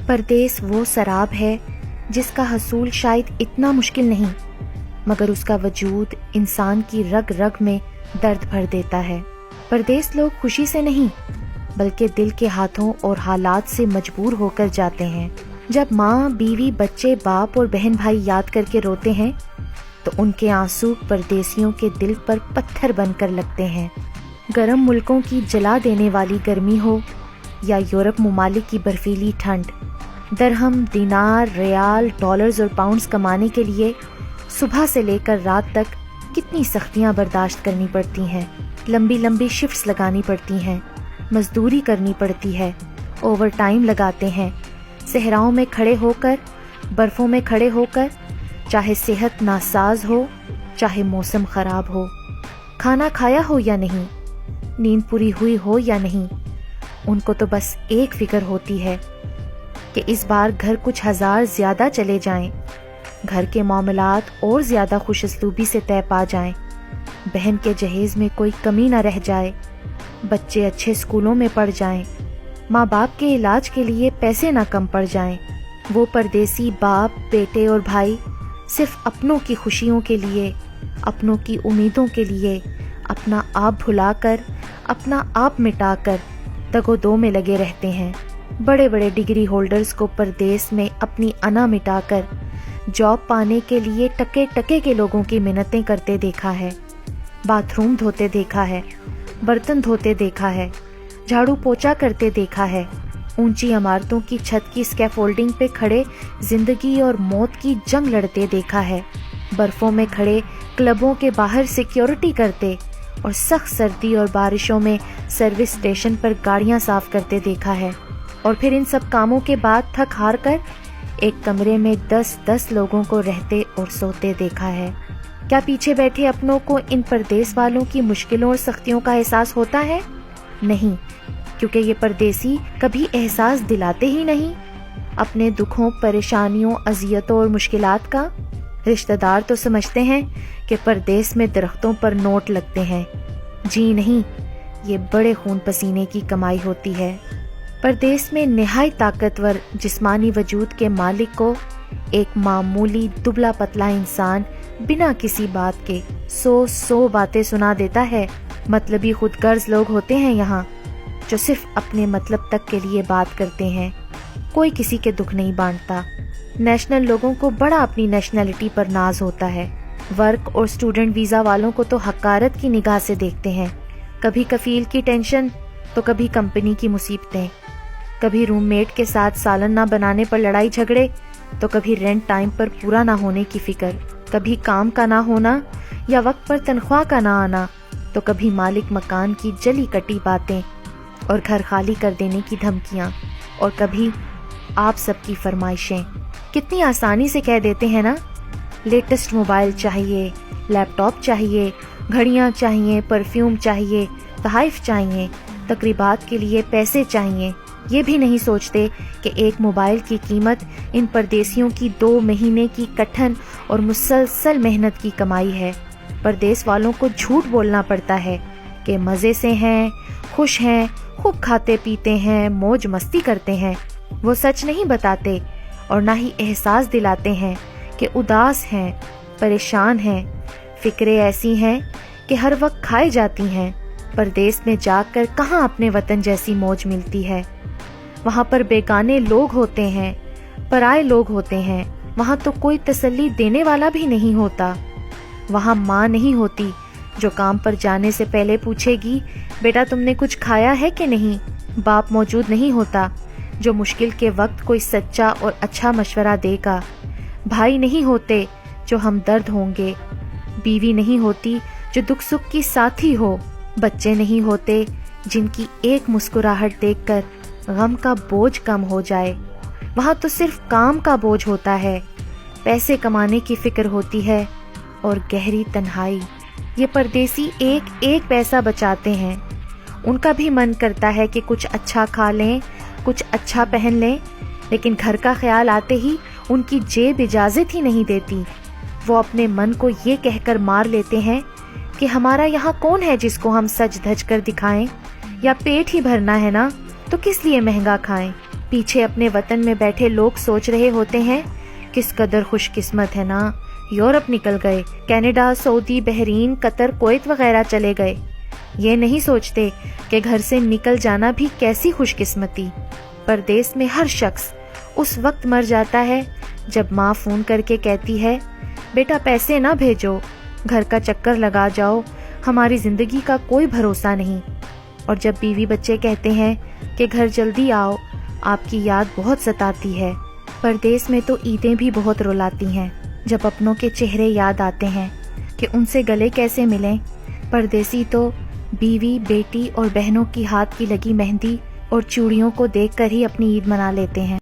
پردیس وہ سراب ہے جس کا حصول شاید اتنا مشکل نہیں، مگر اس کا وجود انسان کی رگ رگ میں درد بھر دیتا ہے۔ پردیس لوگ خوشی سے نہیں بلکہ دل کے ہاتھوں اور حالات سے مجبور ہو کر جاتے ہیں۔ جب ماں، بیوی، بچے، باپ اور بہن بھائی یاد کر کے روتے ہیں تو ان کے آنسو پردیسیوں کے دل پر پتھر بن کر لگتے ہیں۔ گرم ملکوں کی جلا دینے والی گرمی ہو یا یورپ ممالک کی برفیلی ٹھنڈ، درہم، دینار، ریال، ڈالرز اور پاؤنڈز کمانے کے لیے صبح سے لے کر رات تک کتنی سختیاں برداشت کرنی پڑتی ہیں۔ لمبی لمبی شفٹس لگانی پڑتی ہیں، مزدوری کرنی پڑتی ہے، اوور ٹائم لگاتے ہیں، صحراؤں میں کھڑے ہو کر، برفوں میں کھڑے ہو کر، چاہے صحت ناساز ہو، چاہے موسم خراب ہو، کھانا کھایا ہو یا نہیں، نیند پوری ہوئی ہو یا نہیں، ان کو تو بس ایک فکر ہوتی ہے کہ اس بار گھر کچھ ہزار زیادہ چلے جائیں، گھر کے معاملات اور زیادہ خوش اسلوبی سے طے پا جائیں، بہن کے جہیز میں کوئی کمی نہ رہ جائے، بچے اچھے اسکولوں میں پڑھ جائیں، ماں باپ کے علاج کے لیے پیسے نہ کم پڑ جائیں۔ وہ پردیسی باپ، بیٹے اور بھائی صرف اپنوں کی خوشیوں کے لیے، اپنوں کی امیدوں کے لیے اپنا آپ بھلا کر، اپنا آپ مٹا کر دگ و دو میں لگے رہتے ہیں۔ بڑے بڑے ڈگری ہولڈرز کو پردیس میں اپنی انا مٹا کر جاب پانے کے لیے ٹکے ٹکے کے لوگوں کی منتیں کرتے دیکھا ہے، باتھ روم دھوتے دیکھا ہے، برتن دھوتے دیکھا ہے، جھاڑو پوچا کرتے دیکھا ہے، اونچی عمارتوں کی چھت کی اسکیفولڈنگ پہ کھڑے زندگی اور موت کی جنگ لڑتے دیکھا ہے، برفوں میں کھڑے کلبوں کے باہر سیکیورٹی کرتے اور سخت سردی اور بارشوں میں سروس اسٹیشن پر گاڑیاں صاف کرتے دیکھا ہے، اور پھر ان سب کاموں کے بعد تھک ہار کر ایک کمرے میں 10 لوگوں کو رہتے اور سوتے دیکھا ہے۔ کیا پیچھے بیٹھے اپنوں کو ان پردیس والوں کی مشکلوں اور سختیوں کا احساس ہوتا ہے؟ نہیں، کیونکہ یہ پردیسی کبھی احساس دلاتے ہی نہیں اپنے دکھوں، پریشانیوں، اذیتوں اور مشکلات کا۔ رشتہ دار تو سمجھتے ہیں کہ پردیس میں درختوں پر نوٹ لگتے ہیں، جی نہیں، یہ بڑے خون پسینے کی کمائی ہوتی ہے۔ پردیس میں نہایت طاقتور جسمانی وجود کے مالک کو ایک معمولی دبلا پتلا انسان بنا کسی بات کے 100 باتیں سنا دیتا ہے۔ مطلبی خود غرض لوگ ہوتے ہیں یہاں، جو صرف اپنے مطلب تک کے لیے بات کرتے ہیں، کوئی کسی کے دکھ نہیں بانٹتا۔ نیشنل لوگوں کو بڑا اپنی نیشنلٹی پر ناز ہوتا ہے، ورک اور اسٹوڈنٹ ویزا والوں کو تو حقارت کی نگاہ سے دیکھتے ہیں، کبھی کفیل کی ٹینشن تو کبھی کمپنی کی مصیبتیں، کبھی روم میٹ کے ساتھ سالن نہ بنانے پر لڑائی جھگڑے تو کبھی رینٹ ٹائم پر پورا نہ ہونے کی فکر، کبھی کام کا نہ ہونا یا وقت پر تنخواہ کا نہ آنا تو کبھی مالک مکان کی جلی کٹی باتیں اور گھر خالی کر دینے کی دھمکیاں، اور کبھی آپ سب کی فرمائشیں۔ کتنی آسانی سے کہہ دیتے ہیں نا، لیٹسٹ موبائل چاہیے، لیپ ٹاپ چاہیے، گھڑیاں چاہیے، پرفیوم چاہیے، تحائف چاہیے، تقریبات کے لیے پیسے چاہیے۔ یہ بھی نہیں سوچتے کہ ایک موبائل کی قیمت ان پردیسیوں کی 2 مہینے کی کٹھن اور مسلسل محنت کی کمائی ہے۔ پردیس والوں کو جھوٹ بولنا پڑتا ہے کہ مزے سے ہیں، خوش ہیں، خوب کھاتے پیتے ہیں، موج مستی کرتے ہیں۔ وہ سچ نہیں بتاتے اور نہ ہی احساس دلاتے ہیں کہ اداس ہیں، پریشان ہیں، فکریں ایسی ہیں کہ ہر وقت کھائی جاتی ہیں۔ پردیس میں جا کر کہاں اپنے وطن جیسی موج ملتی ہے؟ وہاں پر بیگانے لوگ ہوتے ہیں، پرائے لوگ ہوتے ہیں، وہاں تو کوئی تسلی دینے والا بھی نہیں ہوتا۔ وہاں ماں نہیں ہوتی جو کام پر جانے سے پہلے پوچھے گی بیٹا تم نے کچھ کھایا ہے کہ نہیں۔ باپ موجود نہیں ہوتا جو مشکل کے وقت کوئی سچا اور اچھا مشورہ دے گا۔ بھائی نہیں ہوتے جو ہمدرد ہوں گے، بیوی نہیں ہوتی جو دکھ سکھ کی ساتھی ہو، بچے نہیں ہوتے جن کی ایک مسکراہٹ دیکھ کر غم کا بوجھ کم ہو جائے۔ وہاں تو صرف کام کا بوجھ ہوتا ہے، پیسے کمانے کی فکر ہوتی ہے اور گہری تنہائی۔ یہ پردیسی ایک ایک پیسہ بچاتے ہیں، ان کا بھی من کرتا ہے کہ کچھ اچھا کھا لیں، کچھ اچھا پہن لیں، لیکن گھر کا خیال آتے ہی ان کی جیب اجازت ہی نہیں دیتی۔ وہ اپنے من کو یہ کہہ کر مار لیتے ہیں کہ ہمارا یہاں کون ہے جس کو ہم سج دھج کر دکھائیں، یا پیٹ ہی بھرنا ہے نا تو کس لیے مہنگا کھائیں۔ پیچھے اپنے وطن میں بیٹھے لوگ سوچ رہے ہوتے ہیں کس قدر خوش قسمت ہے نا، یورپ نکل گئے، کینیڈا، سعودی، بحرین، قطر، کویت وغیرہ چلے گئے۔ یہ نہیں سوچتے کہ گھر سے نکل جانا بھی کیسی خوش قسمتی۔ پردیس میں ہر شخص اس وقت مر جاتا ہے جب ماں فون کر کے کہتی ہے بیٹا پیسے نہ بھیجو، گھر کا چکر لگا جاؤ، ہماری زندگی کا کوئی بھروسہ نہیں۔ اور جب بیوی بچے کہتے ہیں کہ گھر جلدی آؤ، آپ کی یاد بہت ستاتی ہے۔ پردیس میں تو عیدیں بھی بہت رلاتی ہیں جب اپنوں کے چہرے یاد آتے ہیں کہ ان سے گلے کیسے ملیں۔ پردیسی تو بیوی، بیٹی اور بہنوں کی ہاتھ کی لگی مہندی اور چوڑیوں کو دیکھ کر ہی اپنی عید منا لیتے ہیں۔